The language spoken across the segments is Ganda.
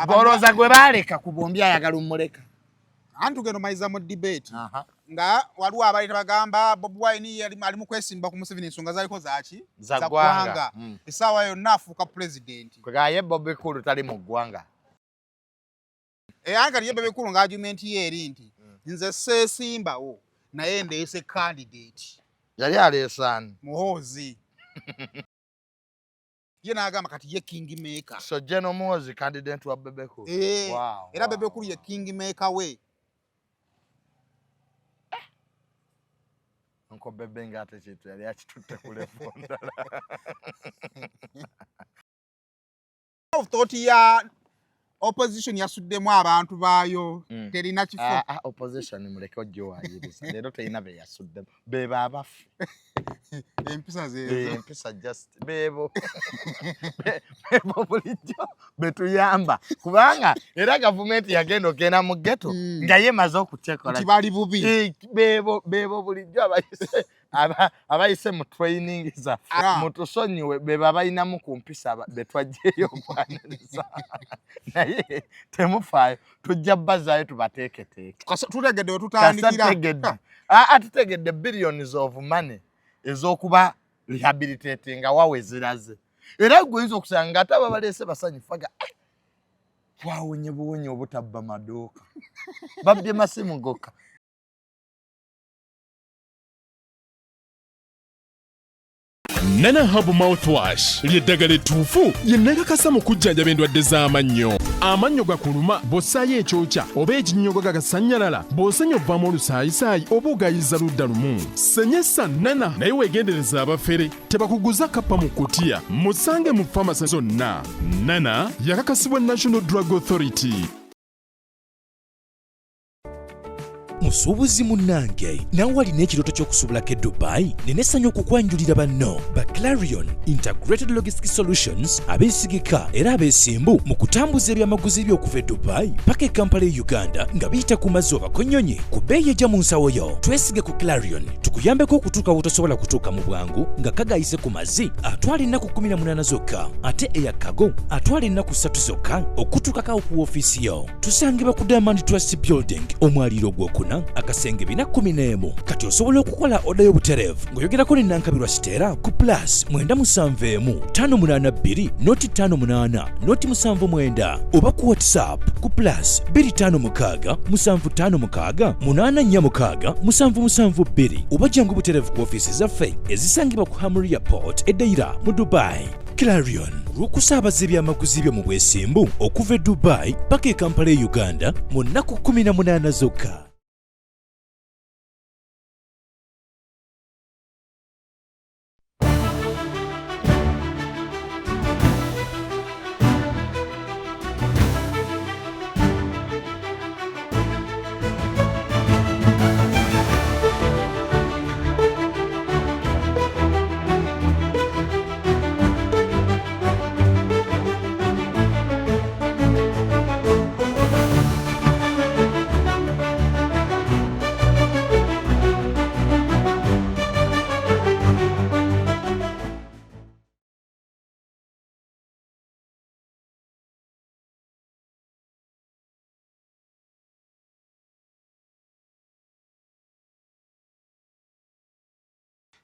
Goloza gwe baleka ku bombi ayagala umuleka. Antu geno maiza mu debate. Nga waliwo abaleta bagamba Bobi Wine ali mu kwesimba ku Museveni ensonga zaliko zaki za gwanga. Esawa yonna afuuka president. Kwe Bobi kulu tali mu gwanga. Anga liye Bobi kulu nga argument ye eri nti nze sesimbawo naye ndeese candidate. Yali alesani. Muhozi. Ye n'agamba kati ye king maker. So General Muhozi candidate wa Bebe kulu. Wow. Era Bebe kulu ye king maker we. Nko Bebe ngate chitu yali achitutte kule fonda. Of thought ya opposition yasuddemu abantu baayo terina kifo. Opposition muleke ojjo ayirisa. Lero terina be yasuddemu. Bebe abafu. Empisa zezo. Empisa just bebo. Bebo bulijjo betuyamba. Kubanga era government yagenda okena mu ghetto nga yemaze okutekola. Kibali bubi. Bebo bulijjo abayise mu training za mutusonyiwe bebe abayina mu kumpisa betwajjeyo kwaniriza. Naye temufayo tujja bazayo tubateeketeeke. Tutegedde tutandikira. Tutegedde billions of money ezokuba rehabilitating wawe ziraze. Era gwenzo okusanga ataba balese basanyifaga. Twawonye buwonye obutabba maduka. Babye masimu goka. Nana Hub Mouthwash lyeddagala ettuufu lye nnakakasa mu kujjanjaba endwadde z'amannyo. Amannyo gakuluma bw'ossaayo ekyokya oba ekinnyogo gagasanyalala bw'osenya ovaamu olusaayisaayi oba ogayiza ludda lumu. Senyesa Nana naye weegendereza abafere tebakuguza kappa mu kkutiya musange mu famasi zonna. Nana yakakasibwa National Drug Authority. Musuubuzi munnange nawe walina ekirooto ky'okusuubulako e Dubai neneesanya okukwanjulira banno ba Clarion Integrated Logistics Solutions abeesigika era abeesimbu mu kutambuza ebyamaguzi by'okuva e Dubai paka e Kampala e Uganda nga biyita ku mazzi oba konnyonyi ku bbeeyi ejja mu nsawo yo. Twesige ku Clarion tukuyambeko okutuuka wotosobola kutuuka mu bwangu nga kagayise ku mazzi atwala ennaku 18 zokka ate eya kago atwala ennaku 3 zokka okutuukako ku woofiisi yo. Tusangibwa ku Diamond Trust Building omwaliiro ogwokuna akasenge 411. Kati osobola okukola oda y'obutereevu ng'oyogerako ne Nankabirwa Sitera ku plus 971 noti 58 noti 79 oba ku WhatsApp ku plus 256 756 846 772 oba jangu butereevu ku ofiisi zaffe ezisangibwa ku Hamri Airport e Deira mu Dubai. Clarion lw'okusaabaza ebyamaguzi byo mu bwesimbu okuva e Dubai paka e Kampala e Uganda mu nnaku 18 zokka.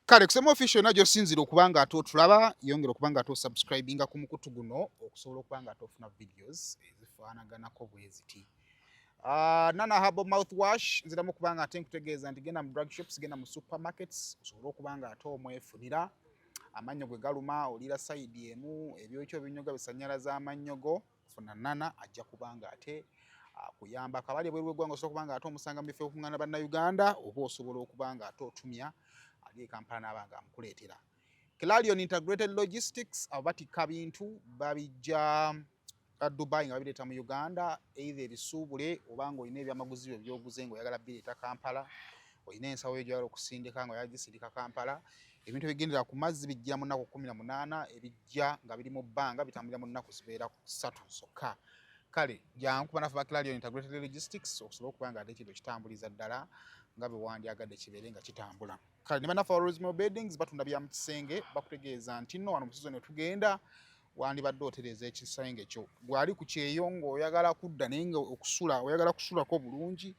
Kale kusema official najjo sinzira okubanga ato tulaba yongera okubanga ato subscribinga ku mukutu guno okusobola okubanga ato ofuna videos ezifaanaganako bweziti. Nana Hub Mouthwash nziramu okubanga ate nkutegeeza nti genda mu drug shops genda mu supermarkets osobola okubanga ato omwefunira amannyo gwe galuma olira side emu ebyokyo binyoga bisanyalaza amannyogo funa Nana ajja kubanga ate kuyamba kabali bwe gwanga osobola okubanga ato omusanga mu bifo okungana bannayuganda oba osobola okubanga ato otumya Kampala n'abanga amukuleetera. Clarion Integrated Logistics abatika bintu babijja Dubai nga babireeta mu Uganda either ebisuubule obanga olina ebyamaguzi byo by'oguze ng'oyagala bireeta Kampala olina ensawo y'ogyala okusindika ng'oyagisindika Kampala ebintu ebigendera ku mazzi bijja mu nnaku 18 ebijja nga biri mu bbanga bitambulira mu nnaku zibeera 3 zokka. Kale jangu kuba nafe ba Clarion Integrated Logistics okusobola okubanga ate ekintu kitambuliza ddala nga bwe wandyagadde kibeere nga kitambula. Kale ne banafa Rosemary Beddings batunda bya mu kisenge bakutegeeza nti nno wano mu season tugenda wandibadde otereza ekisenge kyo gwali ku kyeyongo oyagala kudda naye nga oyagala kusulako bulungi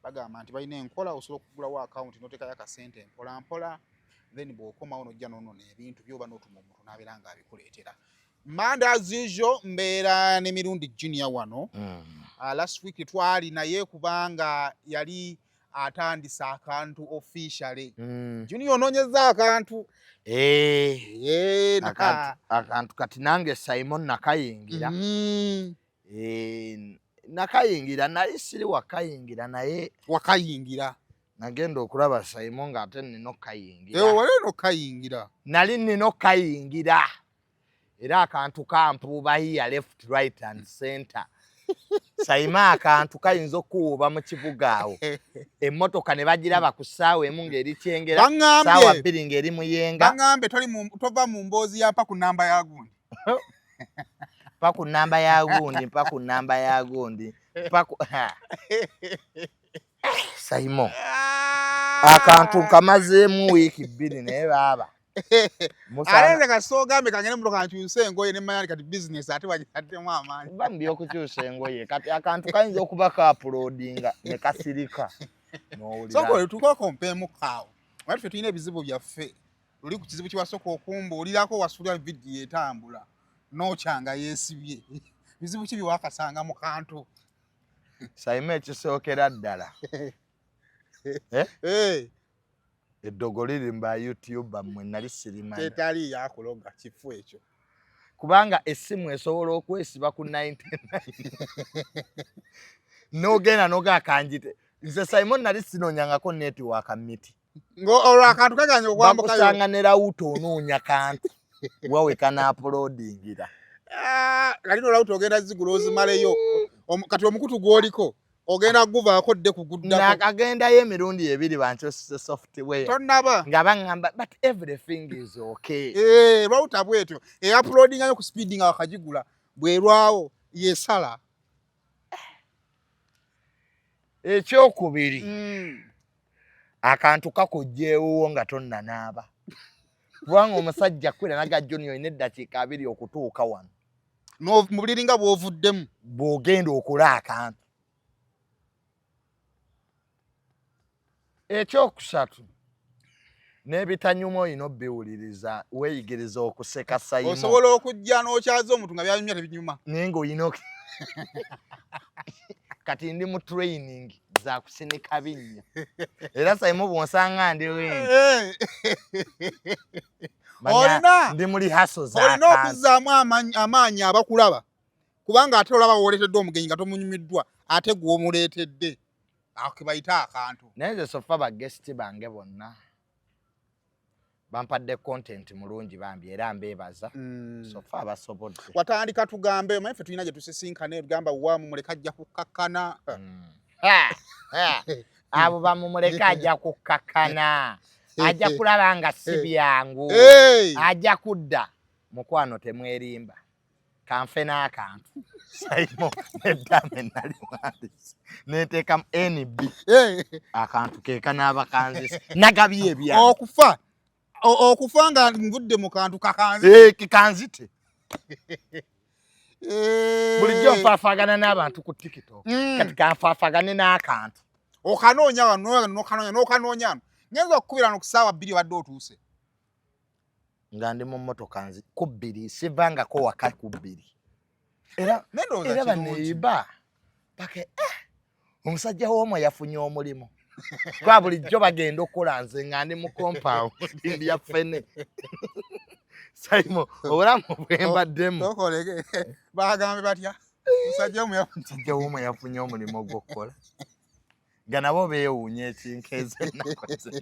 bagamba nti balina enkola osobola okugulawo akawunti n'oteekayo akasente mpola then bw'okomawo n'ojja n'onoona ebintu by'oba n'otuma omuntu n'abeera ng'abikuleetera. Monday as usual mbeera ne Mirundi Junior wano. Last week twali naye kubanga yali atandise akantu officially. Junior onoonyeza akantu. Akantu kati nange Simon nakayingira. Nakayingira naye siri wakayingira naye wakayingira. Nagenda okulaba Simon ng'ate nina okayingira. Wali nokayingira. Nali nina okayingira. Era akantu kampuuba hiya left right and center. Simon akantu kayinza okuwuuba mu kibuga awo. Emmotoka ne bagiraba ku ssaawa emu ng'eri kyengera, ssaawa bbiri ng'eri muyenga. Baŋŋambe tova mu mboozi ya mpa ku nnamba ya gundi. Mpa ku nnamba ya gundi, mpa ku nnamba ya gundi. Simon. Akantu kamazeemu wiiki bbiri naye baaba. Alenze kasoogambe kangene muto kankyuse engoye ne mayani kati business ate wagitaddemu amaanyi. Bambi okukyusa engoye kati akantu kayinza okuba ka uploadinga ne kasirika. Soko tukoko mpemu kawo. Wali ffe tulina ebizibu byaffe. Luli ku kizibu kiwasooka okumbuulirako wasulira vidiyo etambula. N'okyanga yeesibye. Bizibu ki biwakasanga mu kantu? Simon ekisookera ddala. Eddogo liri mba YouTube mmwe nali sirimanyi. Tetali yakuloga kifu ekyo. Kubanga essimu esobola okwesiba ku 99. N'ogenda n'ogakanjite. Nze Simon nali sinoonyangako netiwaaka miti. Olwo akantu kaganye okwambukayo. Bakusanga ne rawuto onoonya kantu. Wawe kana uploadingira. Kati no rawuto ogenda zigula ozimaleyo. Kati omukutu gwoliko. Ogenda guvaako dde kuguddako. Nakagendayo emirundi ebiri bankyosise software. Tonnaba. Nga baŋŋamba but everything is okay. Rawuta bwetyo. Uploadingayo ku speed nga wakagigula. Bwerwawo yesala. Ekyokubiri. Akantu kakujjeewuwo nga tonnanaaba. Kubanga omusajja kwera naga Junior ine eddakiika 2 okutuuka wano. Mu buliri nga bw'ovuddemu. Bw'ogenda okola akantu. Ekyokusatu n'ebitanyuma olina obbiwuliriza weeyigiriza okuseka Simon. Osobola okujja n'okyaza omuntu nga byanyumya tebinyuma. Naye ng'olina kati ndi mu training za kusinika binnya. Era Simon bw'onsanga ndi wengi. Olina ndi muri haso za olina okuzzaamu amaanyi abakulaba. Kubanga ate olaba wooleetedde omugenyi nga tomunyumiddwa ate gw'omuleetedde. Ako ke bayita akantu. Naye nze sofa bagesiti bange bonna bampadde content mulungi bambi era mbeebaza. Sofa abasobodde. Watandika tugambe omanyi ffe tulina gye tusisinkana ebigamba waamu muleka ajja kukakkana. Abo bamumuleka ajja kukakkana. Ajja kulaba nga si byangu. Ajja kudda mukwano temwerimba. Kanfe n'akantu. Simon neddame nali wandise. Neteekamu NB. Akantu keeka n'abakanzisa. Nagabye ebyangu. Okufa nga nvudde mu kantu kakanzi. Kikanzite. Bulijjo nfaafagana n'abantu ku TikTok. Kati kanfaafagane n'akantu. Okanoonya wano n'okanoonya. Ngenza okukubira no ku ssaawa 2 badde otuuse. Nga ndi mu mmotoka nzi ku 2 sivangako waka ku 2. Era baneyiba pake omusajja w'omwe yafunye omulimu. Kwa bulijjo bagenda okukola nze nga ndi mu compound ndi ya ffene. Simon obulamu bwembaddemu. Tokolege bagambe batya omusajja w'omwe yafunye omulimu ogw'okukola. Nga nabo beewuunya ekinkeeze nakoze.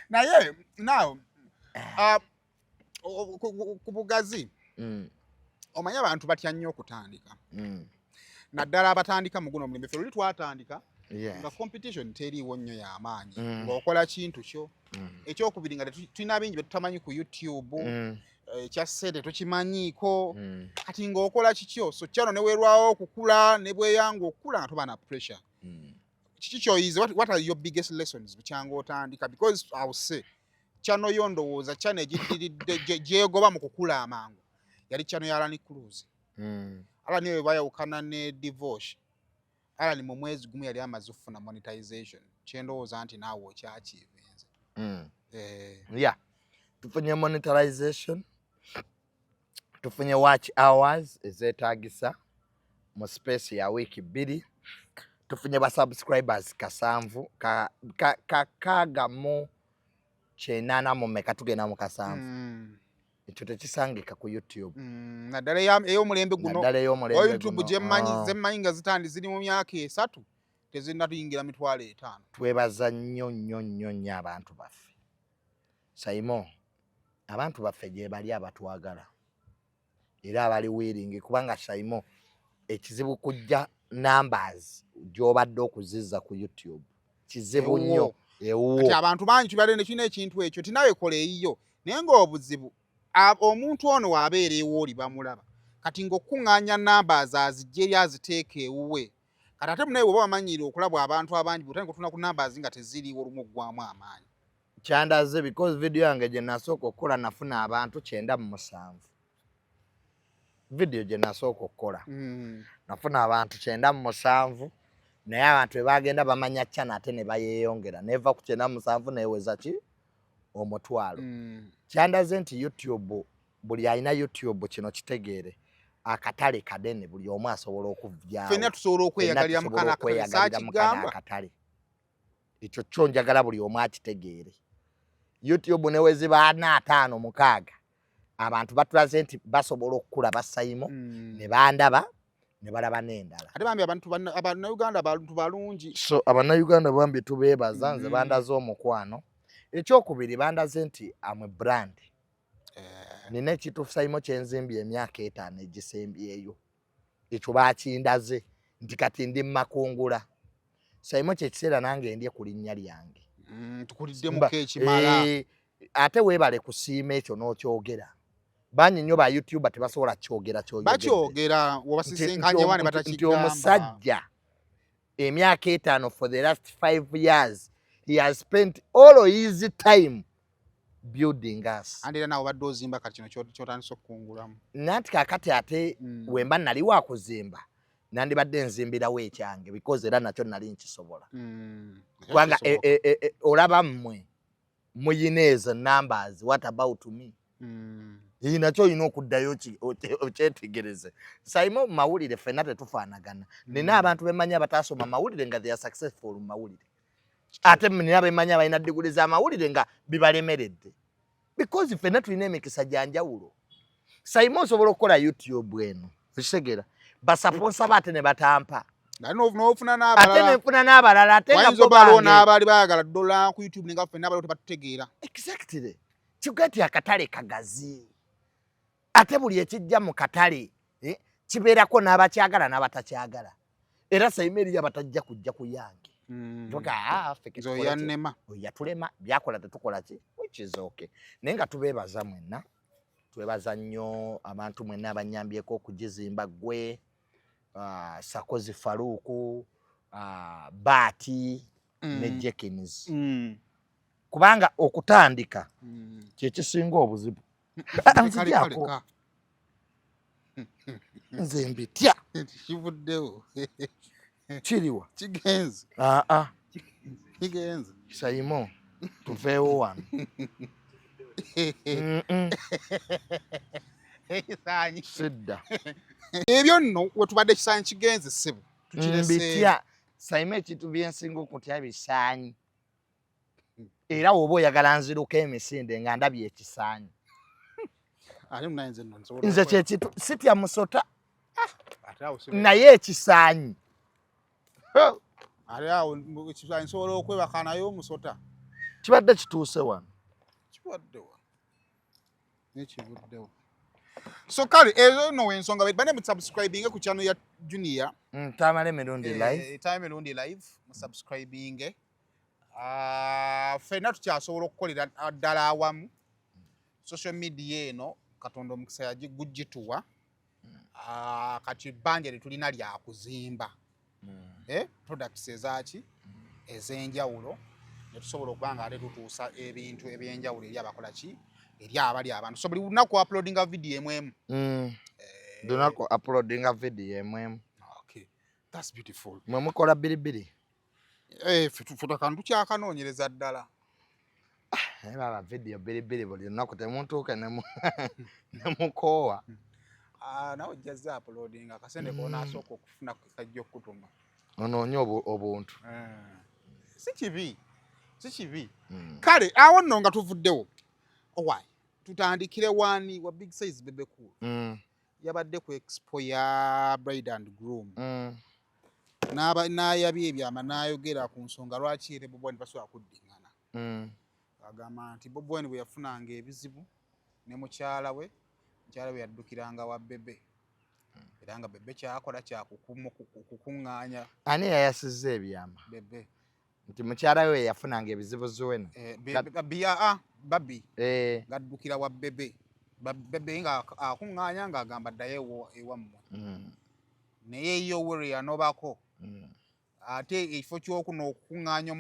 Naye now ku bugazi omanya abantu batya nnyo okutandika. Naddala abatandika mu guno mulembe ffe luli twatandika nga competition teriiwo nnyo y'amaanyi ng'okola kintu kyo. Ekyokubiri nga tulina bingi bye tutamanyi ku YouTube. Ekya ssente tokimanyiiko. Kati ng'okola kikyo so kyano ne weerwawo okukula ne bweyanga okukula nga toba na pressure. Kiki ky'oyize what are your biggest lessons bukyanga otandika because I will say channel yondowooza channel egidiridde gyegoba mu kukula amangu yali channel ya Alani Cruz. Alani we bayawukana ne divorce. Alani mu mwezi gumu yali amaze okufuna monetization. Kyendowooza nti naawe okyakiivenze. Yeah. Tufunye monetization. Tufunye watch hours ezeetaagisa mu space ya wiki 2. Tufunye ba subscribers kasanvu kaaga mu kyenana mu meka tugenda mu kasanvu. Ekyo tekisangika ku YouTube. Naddala ey'omulembe guno YouTube gyemmanyi nga zitandi ziri mu myaka 3 tezinnatuyingira mitwalo 5. Twebaza nnyo abantu baffe. Saimo, abantu baffe gye bali abatwagala. Era abali willing kubanga Saimo ekizibu kujja numbers gy'obadde okuzizza ku YouTube. Kizibu nnyo. Kati abantu bangi tubadde ne kino ekintu ekyo tinawe kola eyiyo naye ng'obuzibu omuntu ono wabeera ewooli bamulaba kati ng'okkuŋŋaanya numbers azijja eri aziteeka ewuwe kati ate munaye bw'oba wamanyire okulabwa abantu abangi bw'otandika okutuna ku numbers nga teziriiwo olumu oggwamu amaanyi. Kyandaze because video yange gye nasooka okukola nafuna abantu 97. Video gye nasooka okukola nafuna abantu 97 naye abantu bagenda bamanya channel ate ne bayeeyongera neva ku 97 neweza ki omutwalo. Kyandaze nti YouTube buli alina YouTube kino kitegeere akatale kadene buli omu asobola okuvyawo. Ffenna tusobola okweyagalira mu kana akatale. Ekyo kyo njagala buli omu akitegeere. YouTube newezi baana 5 6 abantu batulaze nti basobola okukula basayimo ne bandaba ne balaba n'endala. Ate bambi Uganda abantu balungi. So Uganda bambi tubeebaza nze bandaze omukwano. Ekyokubiri bandaze nti amwe brand. Nina ekituufu Sayimo kyenzimbye emyaka 5 egisembyeyo. Ekyo bakindaze nti kati ndi makungula. Sayimo kye kiseera nange ndye ku linnya lyange. Tukuliddemu ekimala. Ate weebale kusiima ekyo n'okyogera. Banyi nnyo ba YouTube tebasobola kyogera kyoyogera. Bakyogera wabasisenkanye wane batakigamba. Omusajja emyaka 5 for the last 5 years he has spent all his time building us. Andira nawo badde ozimba kati kino kyotandise okukungulamu. Nanti kakati ate wemba nali wa kuzimba nandi badde nzimbirawo ekyange because era nakyo nali nkisobola. Kwanga olaba mmwe muyineza numbers what about me? Nakyo ino okuddayo okyetegereze. Sayimo mawulire ffenna tetufaanagana. Nina abantu bemanya batasoma mawulire nga they are successful mu mawulire. Ate nina bemanya balina diguli z'amawulire nga bibalemeredde. Because ffenna tulina emikisa gya njawulo. Sayimo osobola okukola YouTube eno. Kitegeera. Basaponsa bate ne batampa. N'ofuna n'abalala. Ate nefuna n'abalala ate nga bo baliwo n'abali bayagala $1 ku YouTube nga ffenna baliwo tebatutegeera. Exactly. Kigati akatale kagazi. Ate buli ekijja mu katale kibeerako n'abakyagala n'abatakyagala. Era Sayimo eri abatajja kujja ku yange. Toka yannema. Yatulema byakola tetukola ki which is okay. Naye nga tubeebaza mwenna. Twebaza nnyo abantu mwenna abanyambyeko okugizimba gwe Sakozi Faruku Bati ne Jekins. Kubanga okutandika kye kisinga obuzibu. Nzijako. Nze mbitya. Kivuddewo. Kiriwa. Kigenze. Kigenze. Sayimo tuveewo wano. Ekisaanyi. Sidda. Ebyo nno we tubadde ekisaanyi kigenze ssebo. Mbitya. Sayimo ekintu byensinga okutya bisaanyi. Era woba oyagala nziruko emisinde nga ndabye ekisaanyi. Nze kyekitu sitya musota. Naye ekisaanyi. Ali awo ekisaanyi nsobola okwebaka nayo omusota. Kibadde kituuse wano. Kibaddewa. Nekivuddewo. So kale ezo no ensonga bane mu subscribing ku channel ya Junior. Tamale Mirundi live. Tamale Mirundi live mu subscribing. Fena tukyasobola okukolera ddala awamu. Social media eno Katonda omukisa yagigujituwa. Kati banja litulina lya kuzimba. Products ezaaki ezenjawulo ne tusobola okuba nga ate tutuusa ebintu ebyenjawulo eri abakola ki eri abali abantu so buli lunaku uploadinga video emwemu lunaku uploadinga video emwemu. Okay, that's beautiful. Mwe mukola biribiri? Ffe kantu kyakanoonyereza ddala. Baba video biribiri buli lunaku temuntuuke nemukoowa. Nawe ojjaza uploading akasente konaasooka okufuna kajja okutuma. Onoonye obuntu. Si kibi. Kale awo nno nga tuvuddewo. Owaayi tutandikire wani wa big size Bebe Cool. Yabadde ku expo ya Bride and Groom. N'ayabye ebyama n'ayogera ku nsonga lwaki era Bobi Wine basobola kuddingana. Agamba nti Bobi Wine bwe yafunanga ebizibu ne mukyala we yaddukiranga wa Bebe. Era nga Bebe kyakola kyakukuŋŋaanya. Ani yayasizza ebyama? Bebe. Nti mukyala we yafunanga ebizibu ziwena. Babi. Gaddukira wa Bebe. Bebe nga akuŋŋaanya ng'agamba ddayo ewammwe. Naye yo we yanobako. Ate ekifo ky'okuno okukuŋŋaanya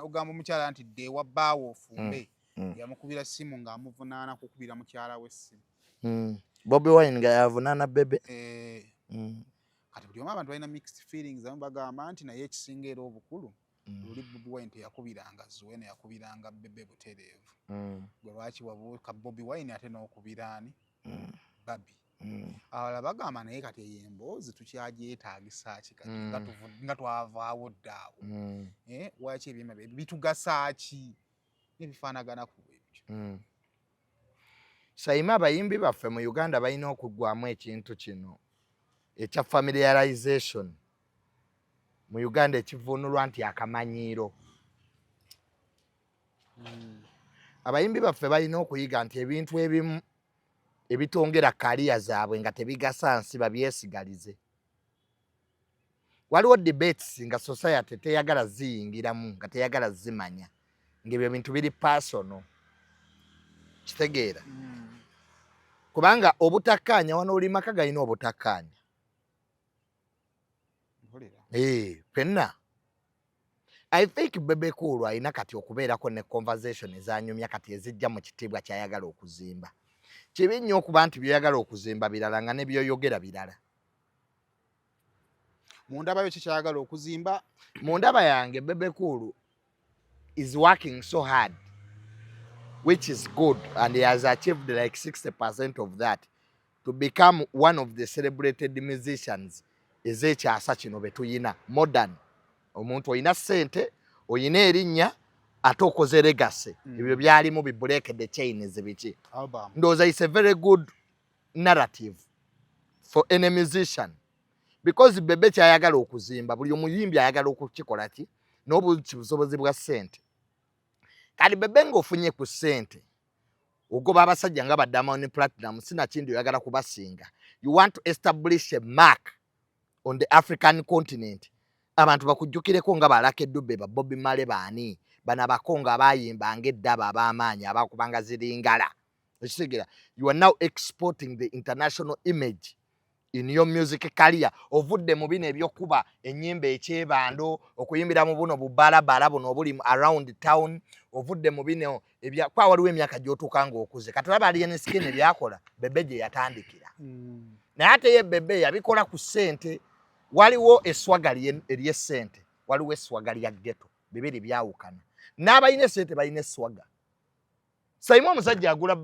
ogamba omukyala nti dde ewa bbaawo ofumbe. Yamukubira ssimu ng'amuvunaana kukubira mukyala we essimu. Bobi Wine nga yavunaana Bebe. Kati buli omu abantu balina mixed feelings abamu bagamba nti naye ekisinga era obukulu luli Bobi Wine teyakubiranga Zuwena yakubiranga Bebe butereevu. Gwe lwaki wabuuka Bobi Wine ate n'okubira ani? Babi. Awala bagamba naye kati eyo emboozi tukyagyetaagisa ki kati nga twavaawo ddaawo. Waki ebyema bitugasa ki? Nebifaanagana ku ebyo. Sayima abayimbi baffe mu Uganda balina okuggwamu ekintu kino ekya familiarization. Mu Uganda ekivuunulwa nti akamanyiiro. Abayimbi baffe balina okuyiga nti ebintu ebimu ebitongera kaliya zaabwe nga tebigasa nsi babyesigalize. Waliwo debates nga society teyagala ziyingiramu nga teyagala zimanya ng'ebyo bintu biri personal. Kitegeera? Kubanga obutakkaanya wano oli maka galina obutakkaanya. Penna. I think Bebe Cool alina kati okubeerako ne conversation ezanyumya kati ezijja mu kitiibwa kyayagala okuzimba. Kibi nnyo okuba nti byayagala okuzimba birala nga ne byoyogera birala. Mu ndaba yo kyayagala okuzimba? Mu ndaba yange Bebe Cool is working so hard, which is good, and he has achieved like 60% of that to become one of the celebrated musicians. Ezekyasa kino betuyina modern. Omuntu oyina ssente, oyina erinnya, ate okoze legacy. Ebyo byalimu bi break the chain ezibiki. Ndowooza is a very good narrative for any musician. Because Bebe kyayagala okuzimba, buli omuyimbi ayagala okukikola ki n'obusobozi bwa ssente. Kali Bebe ng'ofunye ku ssente, ogoba abasajja nga ba Diamond Platinum sina kindi oyagala kubasinga. You want to establish a mark on the African continent. Abantu bakujjukireko nga balake Dube ba Bobby Male baani bana bakonga abayimbanga eddaba ab'amaanyi abakubanga ziringala. Ekitegeera, you are now exporting the international image in your music career. Ovudde mu bino ebyokuba ennyimba ekyebando okuyimbira mu buno bubalabala buno obuli around town. Ovudde mu bino ebya kwa waliwo emyaka gy'otuuka ng'okuze kati olaba Alien Skin ebyakola Bebe gye yatandikira. Naye ate ye Bebe yabikola ku ssente. Waliwo eswagali ery'essente, waliwo eswagali ya ghetto. Bibiri byawukana. N'abalina essente balina eswaga. Sayima omusajja agula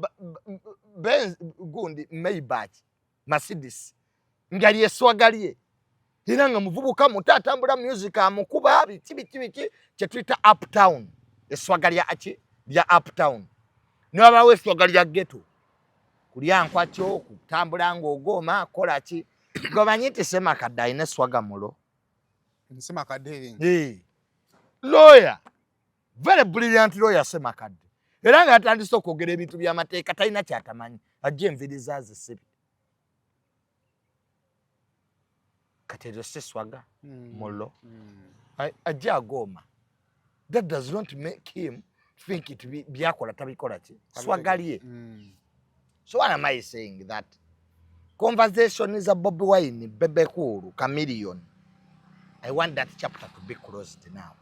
Benz gundi Maybach Mercedes ngali eswagali ye. Era nga muvubuka mutatambula music amukuba biki kye tuyita uptown. Eswagali ya achi lya uptown. N'abawo eswagali ya ghetto. Kulya nkwatyo kutambula ng'ogoma kola ki. Gobanyiti sema kadda ine swaga mulo. Sema kadde. Lawyer. Very brilliant lawyer sema kadde. Era nga atandise okwogera ebintu by'amateeka talina kyatamanyi. Ajje enviriza zisibi. Kati eryo si swaga mulo. Ajje agoma. That does not make him think it byakola tabikola ki. Swagali ye. So what am I saying? That conversation is a Bobi Wine, Bebe Cool, Chameleon. I want that chapter to be closed now.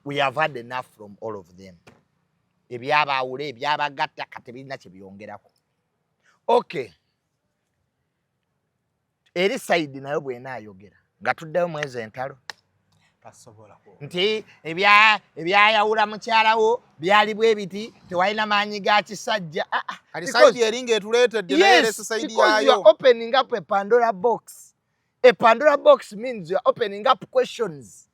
we have had enough from all of them. Ebyabawule ebyabagatta kati birina kye byongerako. Okay. Eri side nayo bwena ayogera nga tuddeyo mwezi entalo. Nti ebyayawula mukyalawo byali bwe biti tewalina maanyi ga kisajja. Side eringa etuleetedde n'erese side yayo. You are opening up a Pandora box. A Pandora box means you are opening up questions.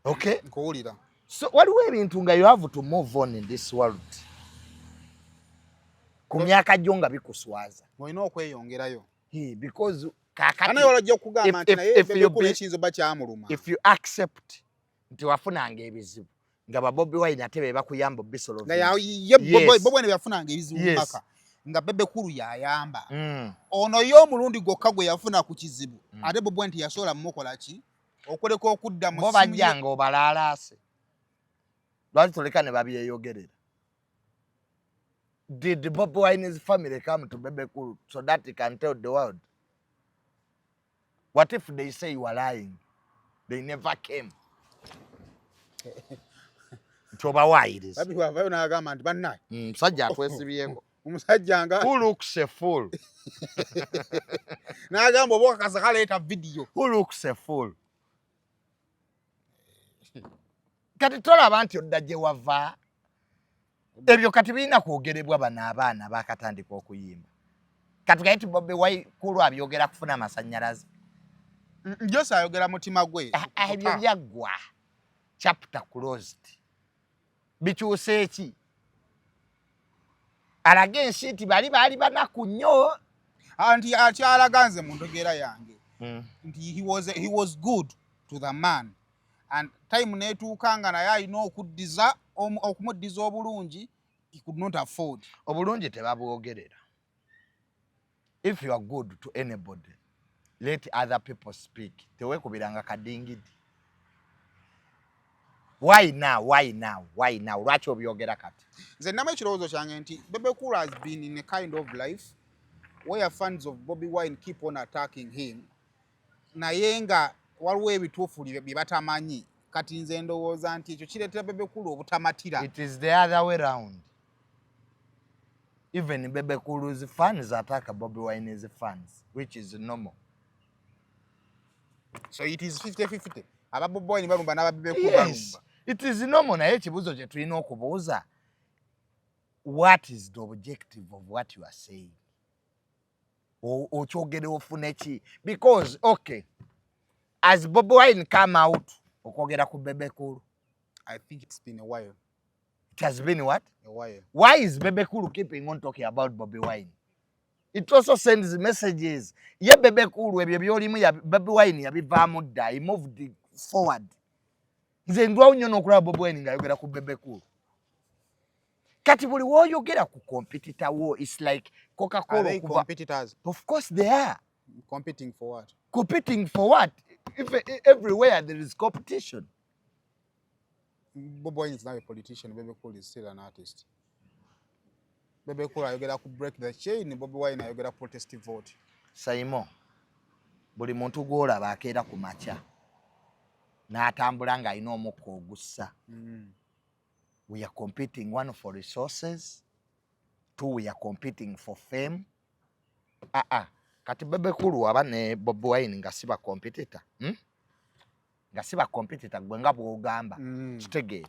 Okay? So what do we mean to you have to move on in this world? Kumyaka jonga bikuswaza. Moino okweyongerayo. Because if you accept nti wafunanga ebizibu nga Bobi Wine atebe bakuyamba bisolo. Bobi Wine yafunanga ebizibu mpaka nga Bebe Kulu yayamba. Ono yo mulundi gokka gwe yafuna ku kizibu. Ate Bobi Wine yasola mukola ki? Okoleko okudda mu simu bajjanga obalalaase. Lwaki toleka ne babyeyogerera. Did Bobi Wine's family come to Bebe Kulu so that he can tell the world? What if they say you are lying? They never came. Toba wise. Babi wavayo na agamba nti bannaye. Musajja atwesibyeko. Omusajja nga who looks a fool. Na agamba oboka kasakaleeta video. Who looks a fool. Kati tolaba nti odda gye wava. Ebyo kati birina kwogerebwa bano abaana bakatandika okuyimba. Kati gaiti Bobi Wine Kulu abyogera kufuna amasannyalaze. Njosa ayogera mutima gwe. Ebyo byagwa. Chapter closed. Bikyuse eki. Alaga ensi nti bali banaku nnyo. Anti akyalaganze mu ndogera yange. Nti he was good to the man. And time netuukanga naye alina okuddiza okumuddiza obulungi he could not afford. Obulungi tebabwogerera. If you are good to anybody, let other people speak. Tewekubiranga kadingidi. Why now? Lwaki obyogera kati? Nze nama ekirowoozo kyange nti Bebe Kulu has been in a kind of life where fans of Bobi Wine keep on attacking him. Naye nga waliwo ebituufu bye batamanyi. Kati nze ndowooza nti ekyo kireetera Bebe Kulu obutamatira. It is the other way round. Even Bebe Kulu's fans attack Bobi Wine's fans, which is normal. So it is 50-50. Aba Bobi Wine balumba n'aba Bebe Kulu balumba. It is normal naye ekibuuzo kye tulina okubuuza. What is the objective of what you are saying? Okyogere ofune ki? Because, okay, as Bobi Wine come out, okwogera ku Bebe Kulu, I think it's been a while. It has been what? A while. Why is Bebe Kulu keeping on talking about Bobi Wine? It also sends messages. Ye Bebe Kulu ebyo byolimu ya Bobi Wine yabivaamu dda. He moved forward. Nze ndwawo nnyo n'okulaba Bobi Wine ng'ayogera ku Bebe Kulu. Kati buli w'oyogera ku competitor wo, it's like Coca-Cola. Are they competitors? Of course they are. Competing for what? Competing for what? If everywhere there is competition. Bobi Wine is not a politician. Bebe Kulu is still an artist. Bebe Kulu ayogera ku break the chain. Bobi Wine ayogera protest vote. Saimo, buli muntu gw'olaba akeera ku makya n'atambula ng'alina omukka ogussa. We are competing, one, for resources. Two, we are competing for fame. Kati Bebe Kulu aba ne Bobi Wine nga siba competitor. Nga siba competitor gwe nga bw'ogamba. Kitegeera.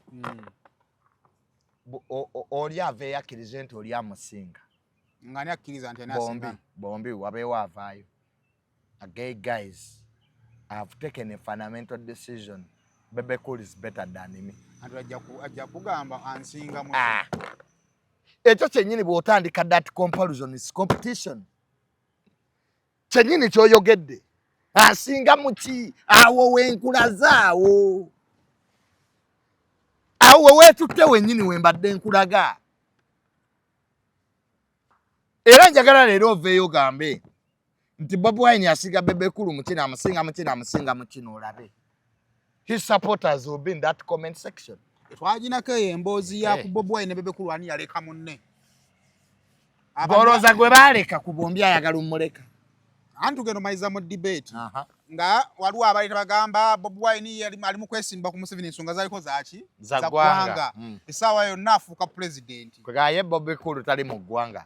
Oli ava eyakkiriza nti oli amusinga. Ngani akkiriza nti anasinga. Bombi wabeewo avaayo. Okay, guys, I have taken a fundamental decision. Bebe Kulu is better than me. Ajja kugamba ansinga mu. Ekyo kyennyini bw'otandika that comparison is competition. Kyennyini ky'oyogedde. Asinga mu ki? Awo wenkulaza awo weetutte wennyini wembadde nkulaga. Era njagala leero oveeyo gambe nti Bobi Wine asiga Bebe Kulu mukina amusinga mukina olabe. His supporters will be in that comment section. Twaginako emboozi ya ku Bobi Wine ne Bebe Kulu ani yaleka munne. Boloza gwe baleka ku bombi ayagala omuleka. Antu geno maiza mu debate. nga waliwo abali bagamba Bobi Wine ali mu kwesimba ku Museveni ensonga zaliko zaki za ggwanga essaawa yonna afuuka pulezidenti kwegaye Bobi Kulu tali mu ggwanga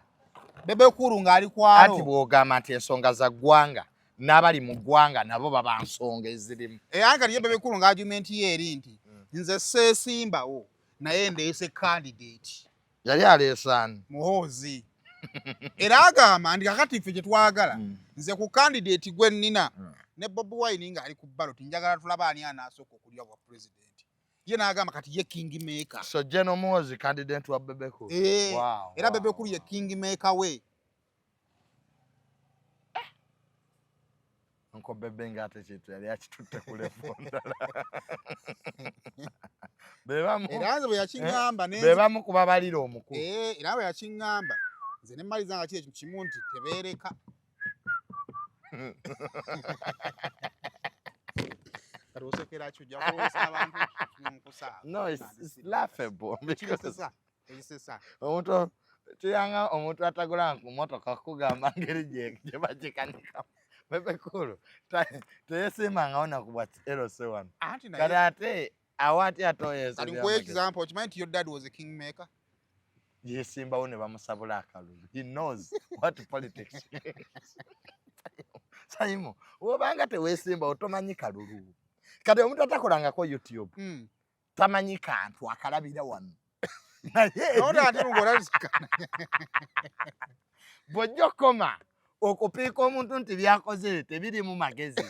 Bebe Kulu ng'ali kwalo ati bw'ogamba nti ensonga za ggwanga n'abali mu ggwanga nabo baba nsonga ezirimu anga liye Bebe Kulu ng'argumenti ye eri nti nze seesimbawo naye ndeese candidate yali aleesaani Muhoozi era agamba nti kakati ffe kye twagala nze ku candidate gwe nnina ne Bobi Wine ng'ali ku ballot njagala tulaba ani anaasooka okulya bwa president ye n'agamba kati ye king maker so General Muhoozi candidate wa Bebe Kulu wow, era Bebe Kulu ye king maker we nko Bebe ng'ate kintu yali akitutte ku level ndala era nze bwe yakiŋŋamba be bamu ku babalira omukulu era bwe yakiŋŋamba nze ne mmaliza nga kiri kimu nti tebeereka kati osekera ki ojja kuwesa abantu nkusaa no it's laughable ekisesa omuntu tuyanga omuntu atagula ku motoka kugamba ngeri gye bagikanika Bebe Kulu teyesimbangawo nakubwa LC wano kati ate awati atoyeso kati nkuwa example okimanyi nti your dad was a king maker yesimbawo ne bamusabula akalulu he knows what politics Saimo obanga tewesimbawo tomanyi kalulu kati omuntu atakolangako YouTube tamanyi kantu akalabira wano bw'ojja koma okupiika omuntu nti byakoze tebiri mu magezi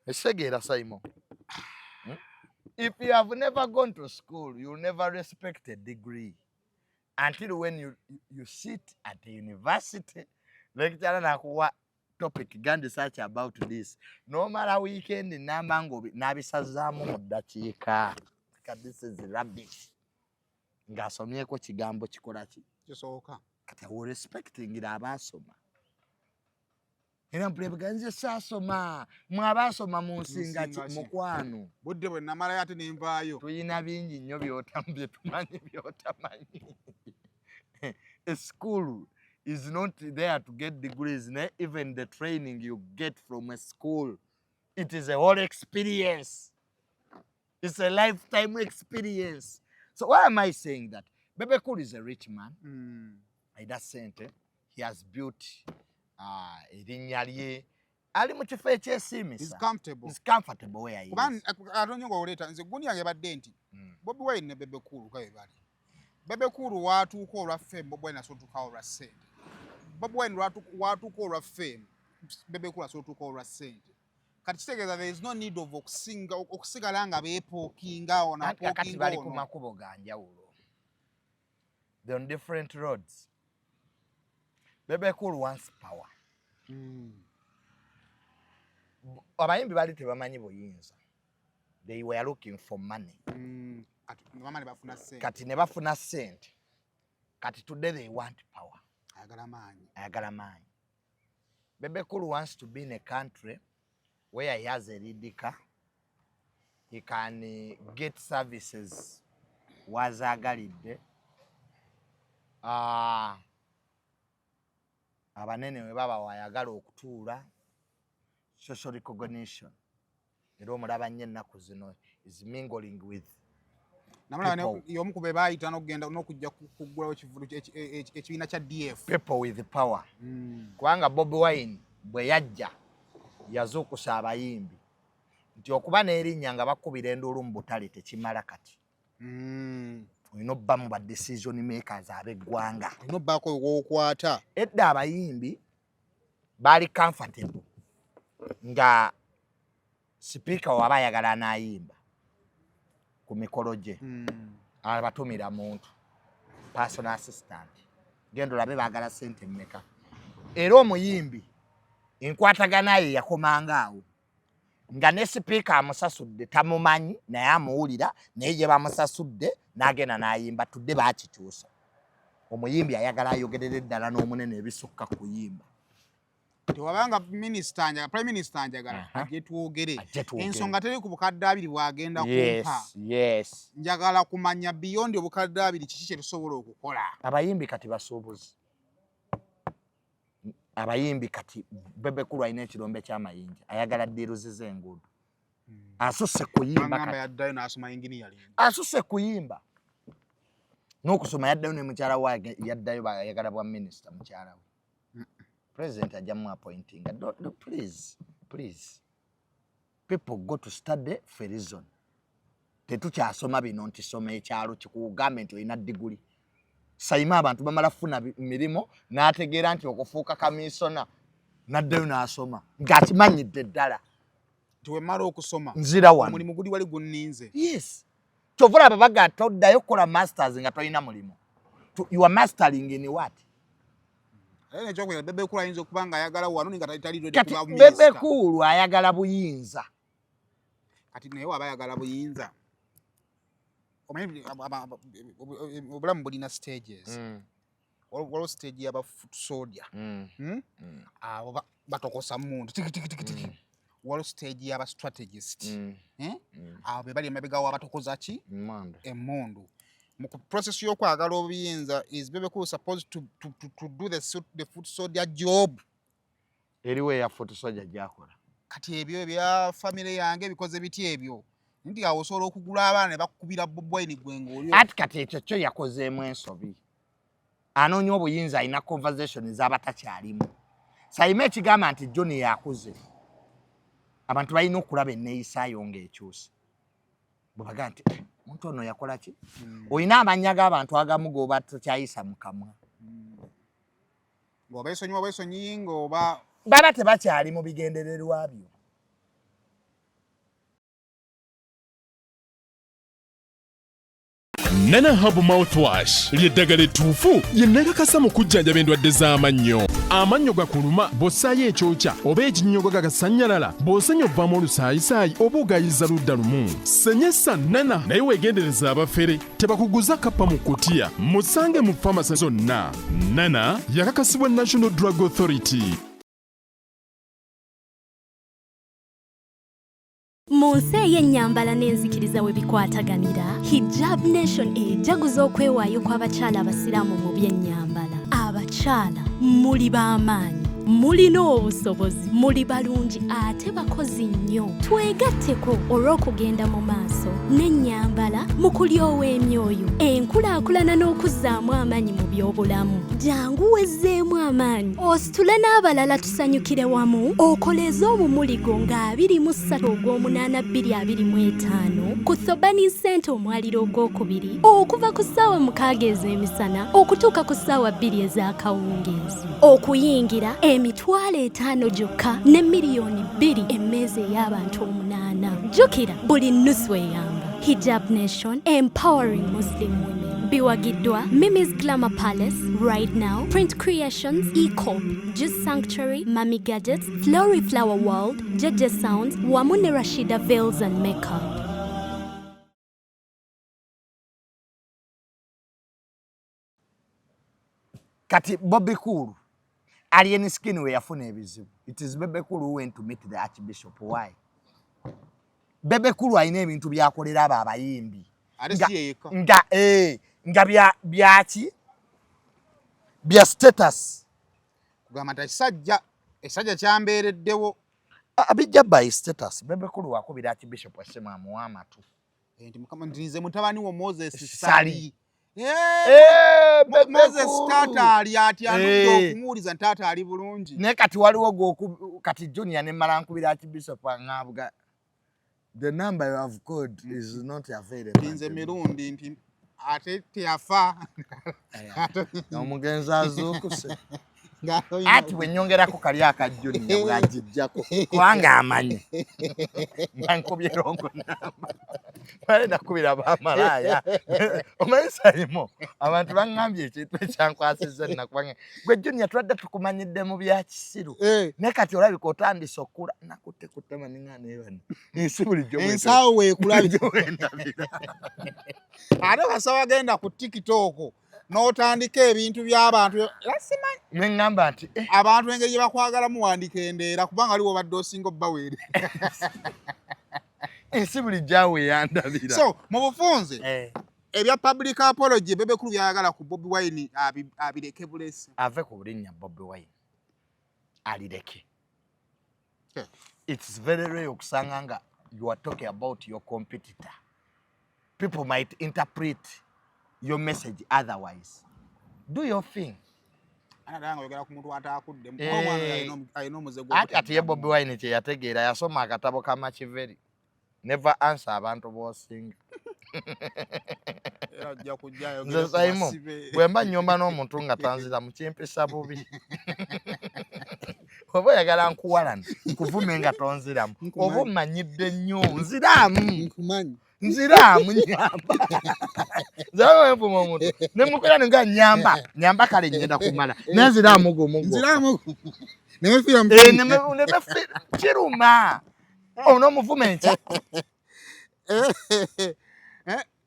esegeera Saimo if you have never gone to school you never respect a degree until when you sit at the university lecturer nakuwa topic gandi search about this no matter weekend namba ngo nabisazaamu mu ddakiika this is rubbish ng'asomyeko kigambo kikola ki kisooka kati awo respecting abasoma era mpulebwanze saasoma mwabasoma mu nsinga mukwano budde bwe namalayo ate nenvaayo tuyina bingi nnyo bye tumanyi by'otamanyi a school is not there to get degrees, even the training you get from a school. It is a whole experience. It's a lifetime experience. So why am I saying that? Bebe Kulu is a rich man. In that sense, he has built He's comfortable. He's comfortable where he is. I don't know later. Nze gundi yange badenti. Bobi Wine ne Bebe Kulu kabe bali. Bebe Kulu watuuka olwa fame, Bobi Wine asootuka olwa ssente. Bobi Wine watuuka olwa fame, Bebe Kulu asootuka olwa ssente. Kati kitegeeza there is no need of okusigala nga beepookinga ona kati bali ku makubo ga njawulo. They're on different roads. Bebe Kulu wants power. Abayimbi bali tebamanyi buyinza. They were looking for money. Kati ne bafuna ssente. Kati today they want power. Ayagala maanyi. Bebe Kulu wants to be in a country where he has a ridika. He can get services wazagalidde. Abanene we baba wayagala okutuula. Social recognition. Era omulaba nnyo ennaku zino is mingling with yomu ku be baayita n'okugenda n'okujja kuggulawo ekibiina kya DF. People with power. Kubanga Bobi Wine bwe yajja yazuukusa abayimbi nti okuba n'erinnya nga bakubira enduulu mu butale tekimala kati. Olina obba mu ba decision makers ab'eggwanga. Olina obbaako w'okwata. Edda abayimbi baali comfortable nga sipiika waba ayagala anayimba ku mikolo gye abatumira muntu personal assistant genda olabe baagala ssente mmeka. Era omuyimbi enkwatagana ye yakomanga awo nga ne sipiika amusasudde tamumanyi naye amuwulira naye gye bamusasudde n'agenda n'ayimba tudde baakikyusa. Omuyimbi ayagala ayogerere ddala n'omunene ebisukka kuyimba. Tewabanga prime minister njagala ajje twogere ensonga teri ku bukadde abiri bwagenda kumpa. Yes. Njagala kumanya beyond obukadde abiri kiki kye tusobola okukola. Abayimbi kati basuubuzi. abayimbi kati Bebe Cool alina ekirombe ky'amayinja ayagala ddiiruzi z'enguudo asusse kuyimba yaddayo n'asoma engineering asusse kuyimba n'okusoma yaddayo ne mukyala we yaddayo bayagala bwa minisita mukyala we president ajja mu appointing please people go to study for reason tetukyasoma bino nti soma ekyalo kikugambe nti olina diguli sayima abantu bamala funa mirimo n'ategeera nti okufuuka kamisona n'addayo n'asoma ng'akimanyidde ddala tuwemala okusoma nzira wano omulimu guli wali gunninze yes kyovula babaga toddayo kukola masters nga tolina mulimu you are mastering in what ekyokwera Bebe Cool ayinza okuba nga ayagala wano nga tali ready kati kuba Bebe Cool ayagala buyinza kati naye waba ayagala buyinza obulamu bulina stages waliwo stage yaba foot soldier abo batokosa muntu tiki waliwo stage yaba strategist abo be bali emabega w'abatokoza ki emmundu mu process y'okwagala obuyinza is Bebe Cool supposed to do the foot soldier job eriwe ya foot soldier gyakola kati ebyo ebya family yange bikoze biti ebyo nti awo osobola okugula abaana ne bakukubira bobwine gwengo olyo ati kati ekyo kyo yakozeemu ensobi anoonya obuyinza alina conversation z'abatakyalimu sayima ekigamba nti John yakuze abantu balina okulaba enneeyisaayo ng'ekyusa bwebaga nti omuntu ono yakola ki olina amannya g'abantu agamu g'oba tokyayisa mu kamwa ng'oba esonyiwa ng'oba baba tebakyali mu bigendererwa byo Nana Hub Mouthwash ly'eddagala ettuufu lye nnakakasa mu kujjanjaba endwadde z'amannyo. Amannyo gakuluma bw'ossaayo ekyokya oba ekinnyogo gagasannyalala bw'osenya ovaamu olusaayisaayi oba ogayiza ludda lumu. Senyesa Nana naye weegendereza abafere tebakuguza kappa mu kutiya musange mu famasi zonna. Nana yakakasibwa National Drug Authority. Mu nsi ey'ennyambala n'enzikiriza we bikwataganira Hijab Nation ejaguza okwewaayo kw'abakyala abasiraamu mu by'ennyambala. Abakyala muli b'amaanyi, mulina obusobozi, muli balungi ate bakozi nnyo. Twegatteko olw'okugenda mu maaso n'ennyambala mu kulyowa emyoyo, enkulaakulana n'okuzzaamu amaanyi mu by'obulamu. Jangu wezzeemu amaanyi ositule n'abalala tusanyukire wamu okoleze omumuligo nga 23 ogw'omunaana 2025 ku Thobani Center omwaliro ogwokubiri okuva ku ssaawa 6 ez'emisana okutuuka ku ssaawa 2 ez'akawungeezi. Okuyingira $5,000 gyokka ne $2,000,000 emmeeza ey'abantu 8. Jjukira buli nnusu eyamba. Hijab Nation, empowering Muslim women. Biwagiddwa Mimi's Glamour Palace, Right Now, Print Creations, E-Corp, Juice Sanctuary, Mami Gadgets, Flory Flower World, Jeje Sounds, wamu ne Rashida Veils and Makeup. kati Bobby Cool alien skin we yafuna ebizibu. It is Bebe Cool who went to meet the Archbishop. Why? Bebe Cool alina ebintu byakolera aba abayimbi nga byaki bya status kugamba nti esajja kyambeereddewo abijja by status. Bebe Cool wakubira Archbishop asema amuwa amatu nti mukama ntinze mutabani wo Moses Sali Moses tata ali ati anudde okumuwuliza nti tata ali bulungi naye kati waliwo kati Junior ne mmala nkubira Archbishop aŋŋabuga the number you have called is not available. Nze mirundi nti ate teyafa omugenzi azuukuse ati bwennyongerako kali akajjuni bwagijjako kubanga amanye nga nkubye rongo namba bale nakubira bamalaaya omanyi Salimo abantu baŋŋambye ekintu ekyankwasizza nakubanga gwe Junior twadde tukumanyidde mu bya kisiru naye kati olabika otandise okula nakutte kutema niŋŋaana ebana ensi bulijjo ensaawo weekulabye ate kasawo agenda ku TikTok n'otandika ebintu by'abantu simanyi neŋŋamba nti abantu engeri gye bakwagala muwandika endeera kubanga aliwo badde osinga obbaweere ensi bulijjo awo eyandabira. So mu bufunze ebya public apology Bebe Cool byayagala ku Bobi Wine abireke bulesi ave ku bulinnya Bobi Wine alireke. Yeah. It's very rare okusanga nga you are talking about your competitor. People might interpret your message otherwise. Do your thing. Ati ye Bobi Wine kye yategeera yasoma akatabo ka Machiavelli. Never answer abantu b'osinga. Nze Saimo, bwe mba nnyomba n'omuntu nga tanzira mu kimpisa bubi. Oba oyagala nkuwalana, nkuvume nga tonziramu. Oba omanyidde nnyo, nziramu. Nziramu nyamba. Zawe mpumo omuntu. Ne mukola nga nyamba kale ngenda kumala. Nziramu gomugo. Nziramu. Nemefira nemefira kiruma. Ono muvume ncha.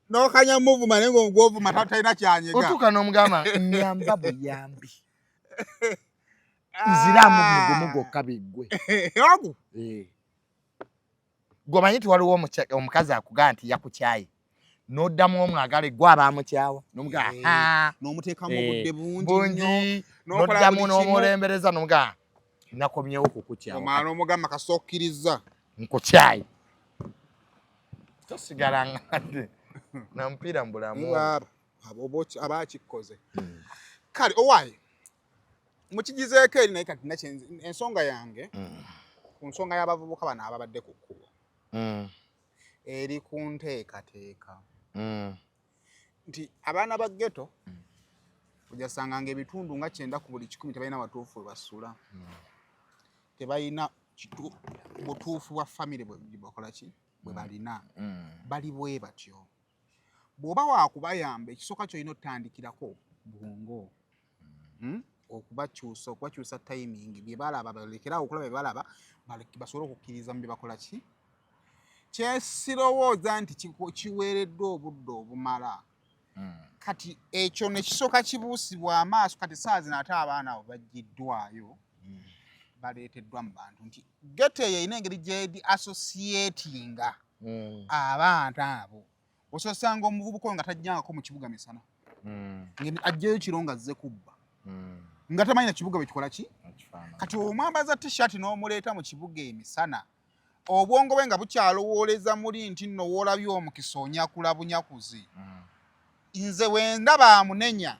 No kanya movement ngo ngovu matata ina kyanyega. Otuka nomugama nyamba buyambi. Nziramu mugomugo kabigwe. Yabu. Gomanyi waliwo omukazi akugaa nti yakukyaye. N'oddamu omwagale gwa abamukyawa. N'omugaa n'omuteekamu obudde bungi. N'oddamu n'omulembereza n'omugaa nakomyewo kukukyawa. Omwana omugamba kasokkiriza. Nkukyaye. Tosigala ng'ate na mpira mbulamu. Abakikoze. Kale owaye. Mukigizeeko eri naye kati nakyenze ensonga yange. Ku nsonga y'abavubuka bano ababadde ku kkubo. Eri ku nteekateeka. Nti abaana ba ghetto ojasanga ng'ebitundu nga 9 ku buli 10 tebalina batuufu basula. Tebalina butuufu bwa family bwe bakola ki bwe balina. Bali bwe batyo. Bw'oba waakubayamba ekisooka ky'olina otandikirako bwongo. Okubakyusa timing bye balaba balekerawo okulaba bye balaba basobole okukkiriza mu bye bakola ki. Kyesirowooza nti kiweereddwa obudde obumala. Kati ekyo ne kisooka kibuusibwa amaaso kati saa zino ate abaana abo baggiddwayo baleeteddwa mu bantu nti ghetto eyo erina engeri gy'edi associatinga abantu abo. Ososanga omuvubuka nga tajjangako mu kibuga misana. Ajjayo kiro nga azze kubba. Nga tamanyi na kibuga bwe kikola ki? Kati omwambaza t-shirt n'omuleeta mu kibuga emisana. Obwongo bwe nga bukyalowooleza muli nti nno woolabye omukisa onyakula bunyakuzi. Nze bwe ndaba amunenya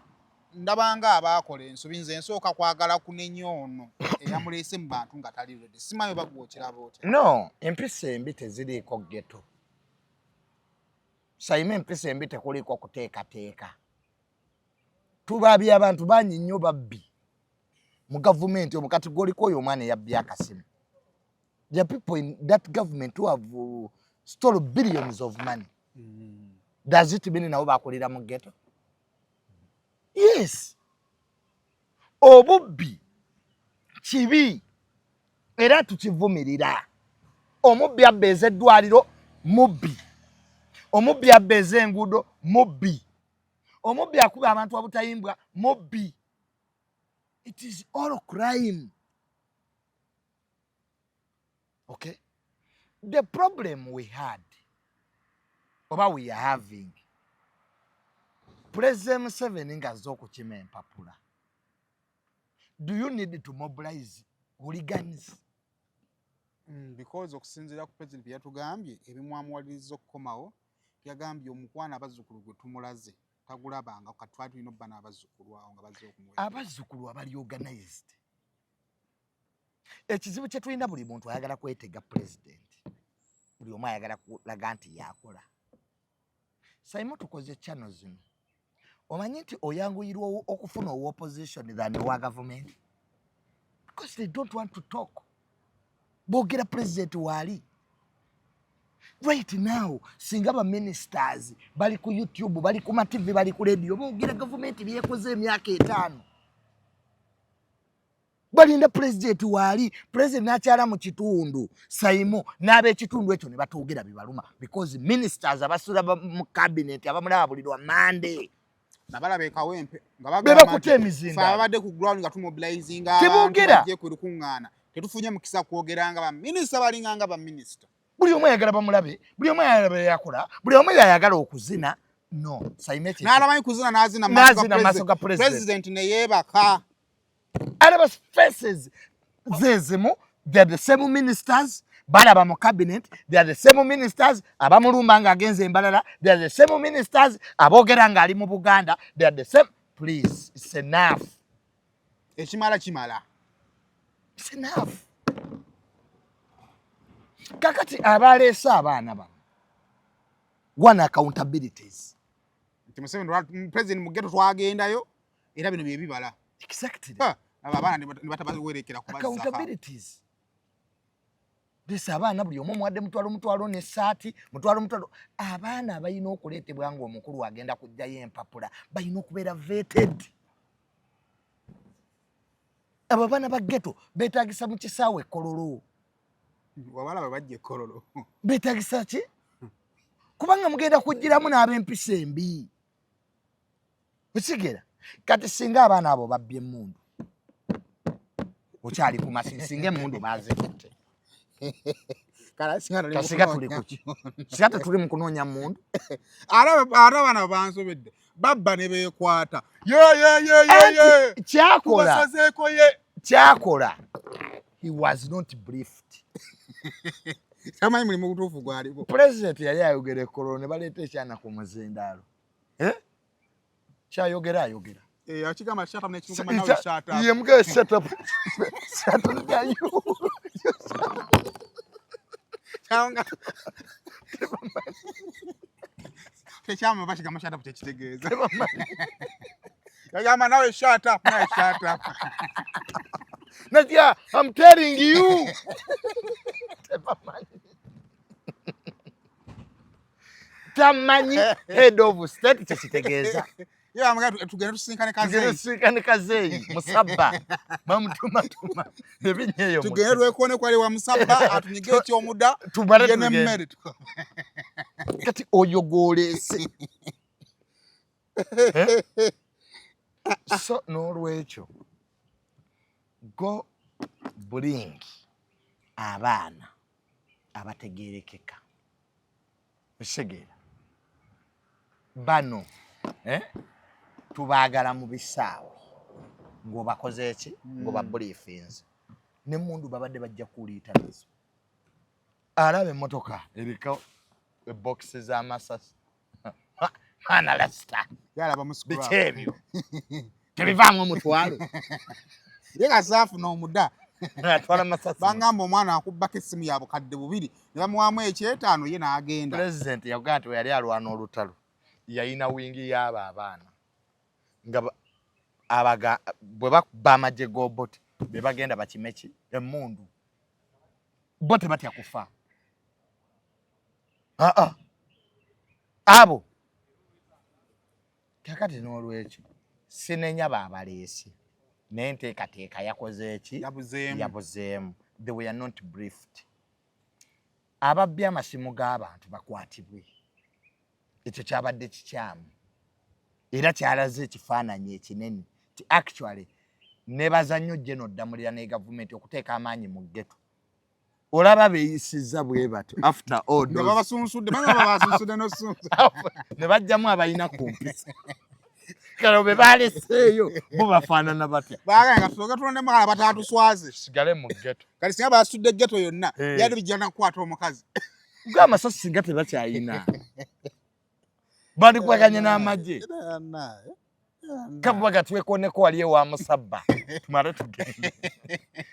ndabanga abaakola ensobi nze nsooka kwagala kunenya ono eyamuleese mu bantu nga tali ready. Simanyi bagwokera boote. No, empisa embi teziriiko ghetto. Sayime empisa embi tekuliiko kuteekateeka. Tubabye abantu bangi nnyo babbi. Mu gavumenti omukati goliko oyo omwana eyabbye akasimu. There are people in that government who have stolen billions of money. Does it mean nabo bakolera mu ghetto? Yes. Obubbi kibi era tukivumirira. Omubbi abbeeza eddwaliro mubbi. Omubbi abbeeza enguudo mubbi. Omubbi akuba abantu abutayimbwa mubbi. It is all crime. Okay? The problem we had, or we are having, President Museveni ngazo okukima empapula. Do you need to mobilize hooligans? Because okusinziira ku president yatugambye ebimwamuwaliriza okukomawo yagambye omukwana abazzukulu gwe tumulaze tagulabanga katwatu ino bana abazzukulu awo nga bazze okumwe. Abazzukulu abali organized. Ekizibu kye tulina buli muntu ayagala kwetega president. Buli omu ayagala kulaga nti yakola. Saimo tukoze channel zino. Omanyi nti oyanguyirwa okufuna opposition than wa government. Because they don't want to talk. Bogera president wali. Right now, singa ba ministers bali ku YouTube, bali ku TV, bali ku radio, bogera government byekoze emyaka 5. Balinda president wali, president nakyala mu kitundu, Saimo n'abe kitundu ekyo ne batogera bibaluma because ministers abasula mu cabinet abamulaba bulirwa Monday. Nabalabe kawempe nga beba kutemizinda. Fa abadde ku ground nga tumobilizing tebogera je kwirukungana. Tetufunye mukisa kwogeranga ba minister balinganga ba minister. Buli omu ayagala bamulabe, buli omu ayagala yakola, buli omu ayagala okuzina. No, Saime kye. N'alamanyi kuzina n'azina maso ga president ne yeebaka. Arabas faces zezimu, they are the same ministers, balaba mu cabinet, they are the same ministers, abamulumba nga agenze embalala, they are the same ministers, aboogera nga ali mu Buganda, they are the same. Please, it's enough. Chimala. It's enough. Kakati abaleese abaana bano. One accountabilities. President Mugeto twagendayo era bino bye bibala. Exactly. Abaana ne batabawerekera ku bazza. Accountabilities. This abaana buli omu mwadde mutwalo ne saati, mutwalo. Abaana abalina okuleetebwa nga omukulu agenda kujjayo empapula, balina okubeera vetted. Abo abaana ba ghetto beetagisa mu kisaawe Kololo. Wabala bajje Kololo. Beetagisa ki? Kubanga mugenda kujjiramu n'ab'empisa embi. Okigera kati singa abaana abo babbye emmundu okyali ku masini singa emmundu baazikutte kasiga tuli kuki singa tuli mu kunoonya mmundu abaana bansobedde babba ne beekwata kyakola he was not briefed. Tamanyi mulimu butuufu gwaliwo. President yali ayogera Kololo ne baleeta ekyana ku muzindaalo. Kyayogera. Akigamba shut up n'ekimugamba nawe shut up. Ye mugabe shut up. Shut up ya you. Kyanga. Tekyama bashigamba shut up tekitegeeza. Yagamba nawe shut up. Nadia, I'm telling you. Tamanyi head of state tekitegeeza. Yeah, amagatu tugenda tusinkane kazeyi musabba bamutuma ebinyeyo tugenda twekone kwali wa musabba atunyige ekyomuda tugende mmere kati oyogoolese so n'olwekyo go bring abaana abategeerekeka esegera bano tubaagala mu bisaawe ng'obakoze eki ng'obabuliifinze n'emmundu babadde bajja kuliitanizo alaba emmotoka eriko ebokisi z'amasasi analasta yalaba musikula biki ebyo tebivaamu omutwalo ye kasaafuna omuda atwala masasi bangamba omwana akubbako essimu ya bukadde bubiri ne bamuwaamu ekyetaano ye n'agenda. President yavuga nti yali alwana olutalo yayina wingi y'abo abaana nga bwe bakuba amagye g'oboti be bagenda bakimeki emmundu bo tebatya kufa abo kakati n'olwekyo sinenya baabaleese naye nteekateeka yakoze eki yabuzeemu. They were not briefed. Ababbi amasimu g'abantu bakwatibwe ekyo kyabadde kikyamu era kyalaze ekifaananyi ekinene ti actually nebaza nnyo gye noddamulira ne gavumenti okuteeka amaanyi mu ghetto. Olaba beeyisizza bwe bato after all those babasunsudde babasunsudde n'osunsu ne bajjamu abalina ku mpisa kale be baaleseeyo bo bafaanana batya baagala nga tulondemu kala bataatuswaze sigale mu ghetto kale singa basudde ghetto yonna yali bijjana kukwata omukazi ng'amasasi singa tebakyayina bandikwaganye n'amagye kabubaga twekoneko wali ewa musabba tumale tugende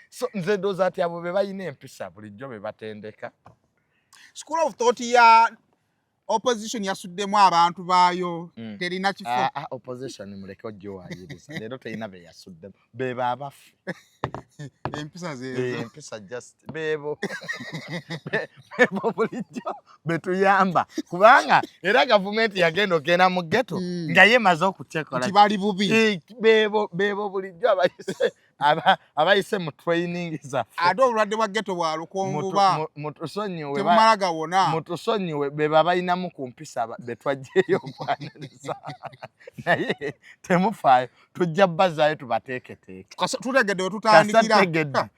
so nze ndowooza ati abo be balina empisa bulijjo be batendeka. School of thought ya opposition yasuddemu abantu baayo terina kifo. Opposition muleke ojjo waayiriza leero terina be yasuddemu bebe abafu empisa zeezo empisa just bebo bulijjo betuyamba kubanga era gavumenti yagenda okenda mu ghetto nga yemaze okutekola kibali bubi bebo bulijjo abayise mu training zaffe ate obulwadde bwa ghetto bwa lukonvuba mutusonyiwe temumala gawona mutusonyiwe be babayinamu ku mpisa betwajjeyo okwaniriza naye temufaayo tujja bbazaayo tubateeketeeke tutegedde we tutandikira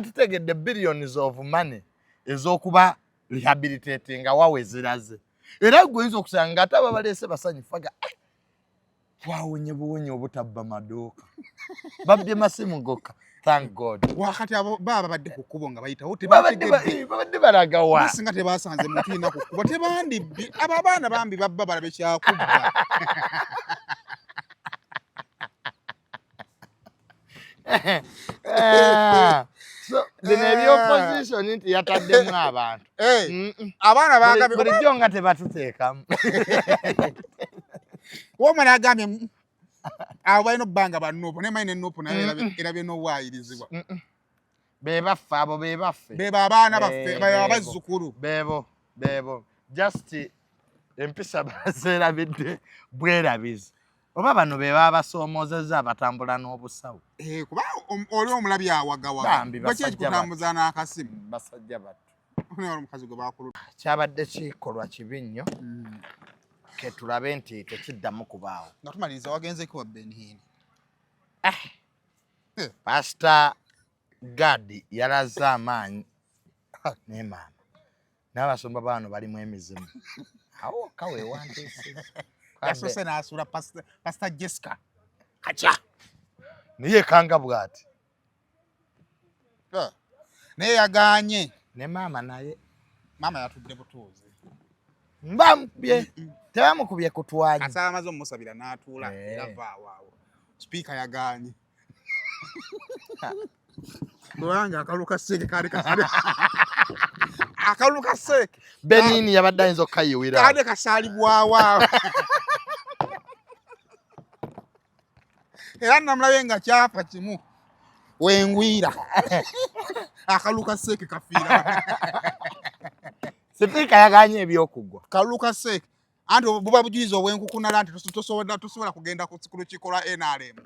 tutegedde billions of money ez'okuba rehabilitating wawe ziraze era guyinza okusanga nga ate ababaleese basanyufaga twawonye buwonye obutabba maduuka babbye masimu gokka Thank God. Wakati abo baba badde ku kkubo nga bayitawo babadde balagawa. Basinga tebasanze muntu ina ku kkubo tebandibbi abo abaana bambi babba balabe kyakubba. So bino ebyopposition nti yataddemu abantu. Abaana bagambye bulijjo nga tebatuteekamu. Womwana agambye abo balina obbanga bannuupu naye manyi nennuupu naye erabye n'obwayirizibwa. Be baffe abo be baffe. Beba abaana baffe abazzukulu. Bebo. Just empisa bazeerabidde bwerabizi. Oba bano be baba basoomozezza abatambula n'obusawo. Kuba oli omulabi awagawaga. Baki ekikutambuza n'akasimu. Basajja battu. Naye omukazi gwe baakuluta. Kyabadde kikolwa kibi nnyo. Ke tulabe nti tekiddamu kubaawo. Nga tumaliriza wagenzeko wa Benihini. Pastor Gadi yalaze amaanyi ne maama. N'abasumba bano balimu emizimu. Awo kaweewandiise. Yasose n'asuula Pastor Jessica. Kacha. Niye kanga bwati. Naye yagaanye. Ne maama naye. Maama yatudde butuuzi. Mbamubye. Tebamukubye kutwanyi. Asala amaze omusabira n'atuula era vaawo. Speaker yagaanye. Kubanga akalulu ka seeke kaali kasale. Akalulu ka seeke. Benini yabadde ayinza okukayiwira. Kaali kasaalibwawo. Era namulabe nga kyafa kimu. Wengwira. Akalulu ka seeke kafiira. Sipiika yaganye ebyokugwa. Kalulu ka seeke. Anti buba bujuliza obwenkukunala nti tosobola kugenda ku kikola NRM.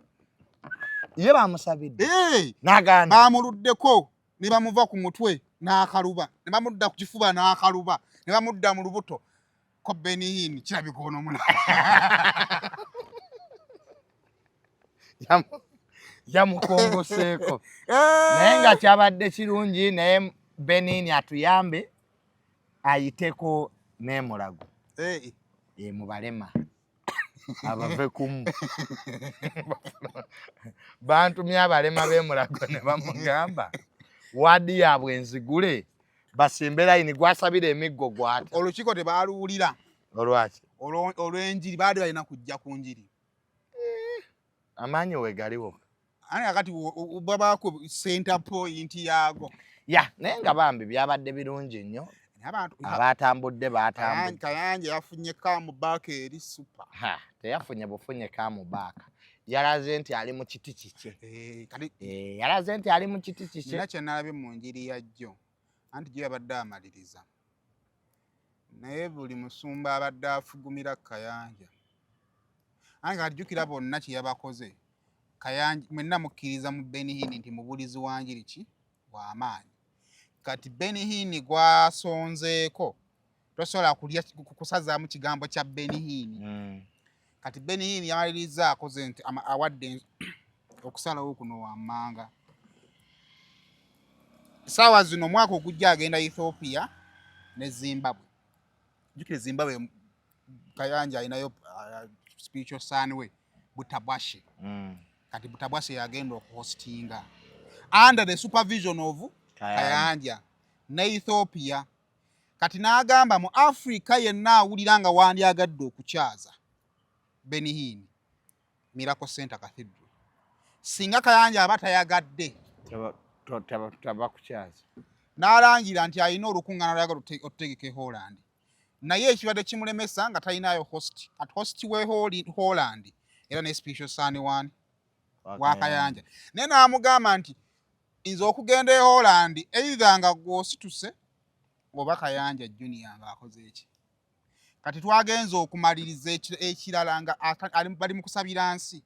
Ye bamusabidde. Nagaana. Bamuluddeko ne bamuva ku mutwe n'akaluba. Ne bamudda ku kifuba n'akaluba. Ne bamudda mu lubuto. Ko Benihini kirabika ono muna. Yamukongoseeko. Naye nga kyabadde kirungi naye Benihini atuyambe ayiteko n'emulago. Mubalema. Abave kumu. Bantumye abalema b'emulago ne bamugamba. Wadi yaabwe enzigule basimbe layini gwasabira emiggo gwata. Olukiiko tebaaluwulira. Olwaki? Olw'enjiri baali balina kujja ku njiri. Amaanyi wegaliwo. Ani akati babaako center point yaago. Naye nga bambi byabadde birungi nnyo. Abatambudde batambudde. Kayanja yafunye kamubaaka eri super. Teyafunye bufunye kamubaaka. Yalaze nti ali mu kiti kike. Yalaze nti ali mu kiti kike. Nina kye nalabye mu njiri ya jjo. Anti gye yabadde amaliriza. Naye buli musumba abadde afugumira Kayanja. Anga ajjukira bonna kye yabakoze. Kayanja mwenna mukkiriza mu Benihini nti mubulizi wa njiri ki w'amaanyi. Kati Benihini gwasonzeeko tosobola kulya kusazaamu kigambo kya Benihini. Kati Benihini yamaliriza akoze nti awadde okusalawo kuno wammanga. Saawa zino omwaka ogujja agenda Ethiopia ne Zimbabwe. Jukire Zimbabwe Kayanja alinayo spiritual son we Butabwashe. Kati Butabwashe yagenda okuhostinga under the supervision of Kayanja ne Ethiopia. Kati n'agamba mu Africa yenna awulira nga wandyagadde okukyaza Benihini Miracle Center Cathedral. Singa Kayanja aba tayagadde taba kukyaza. N'alangira nti alina olukuŋŋaana lwayagala otutegeke Holland. Naye ekibadde kimulemesa nga talinayo host. At host we Holland era ne special son one wa Kayanja. Naye n'amugamba nti nze okugenda e Holland either nga gw'osituse oba Kayanja Junior ng'akoze eki. Kati twagenze okumaliriza ekirala nga bali mu kusabira nsi.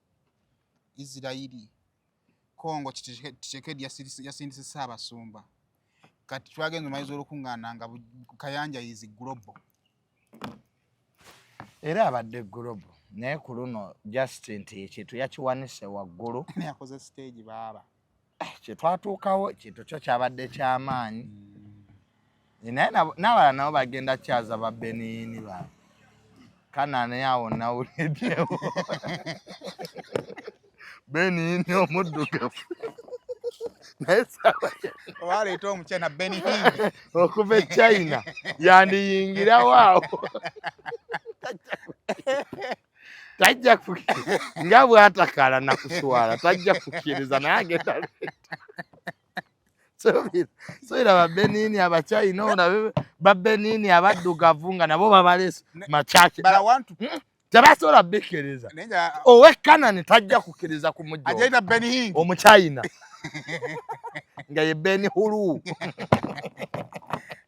Israeli, Congo, Tshisekedi yasindise Ssaabasumba. Kati twagenze okumaliza olukuŋŋaana nga Kayanja is global. Era abadde global. Naye ku luno Justin ekintu yakiwanise waggulu. Yakoze stage baaba. Kye twatuukawo ekintu kyo kyabadde ky'amaanyi. Naye n'abalala nabo bagenda kyaza ba Benihini baabwe. Kanaani awo nawuliddewo. Benihini omuddugavu. Waleeta omukyana Benny Hinn okuva e China yandiyingira waawo tajja nga bw'atakala nakuswala tajja kukkiriza naye agenda leeta soira babenini abachina olabe babenini abaddugavu nga nabo babaleese machake tebasobola bikkiriza owe Kanani tajja kukkiriza kumujja ajaita Benny Hinn omuchina nga ye Benny Hulu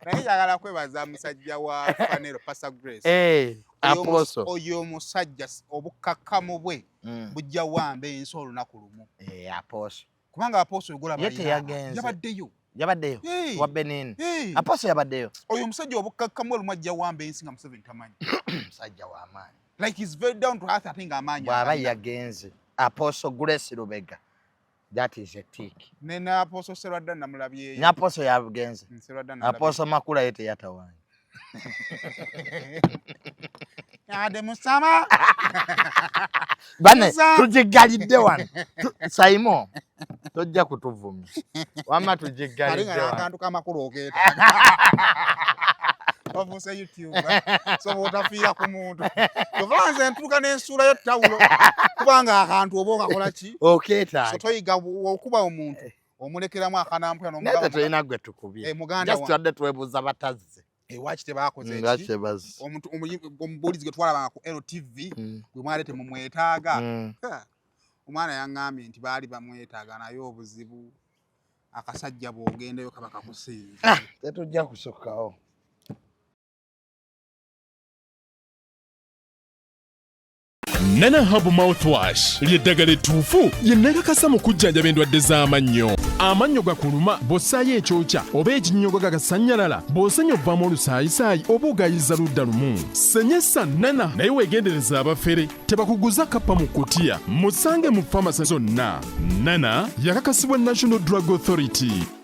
naye njagala kwebaza musajja wa Fanero Pastor Grace Apostle oyo musajja obukkakkamu bwe bujja wamba ensi olunaku lumu Apostle kubanga Apostle ogolaba yabaddeyo wa Benin Apostle yabaddeyo oyo musajja obukkakkamu olumu ajja wamba ensi nga Museveni tamanyi musajja w'amaanyi like he's very down to earth I think amanyi bw'aba yagenze Apostle Grace Lubega that is a tick nena Apostle Serwadda namulabye ne Apostle yagenze Apostle Makula yete yatawanyi yade musama bane tujigalidde wano Saimo tojja kutuvumya wama tujigalidde wano Akantu Kamakulu ogeeta Bavusa YouTube so otafiira ku muntu tuvanze ntuka n'ensula yo tawulo kubanga akantu oboka kola ki okeeta so toyiga okuba omuntu omulekeramu akanampya n'omugamba nete tulina gwe tukubye just tudde twebuuza batazze waki tebakoze ki omuntu omubuulizi gwe twalabanga ku LTV gwe mwalete mu mwetaaga omwana yaŋŋambye nti baali bamwetaaga naye obuzibu akasajja bw'ogendayo kaba kakusinza tetujja kusukkawo Nana Hub Mouthwash ly'eddagala ettuufu lye nnakakasa mu kujjanjaba endwadde z'amannyo. Amannyo gakuluma bw'ossaayo ekyokya oba ekinnyogo gagasannyalala bw'osenya ovaamu olusaayisaayi oba ogayiza ludda lumu. Senyesa Nana naye weegendereza abafere tebakuguza kappa mu kkutiya musange mu famasi zonna. Nana yakakasibwa National Drug Authority.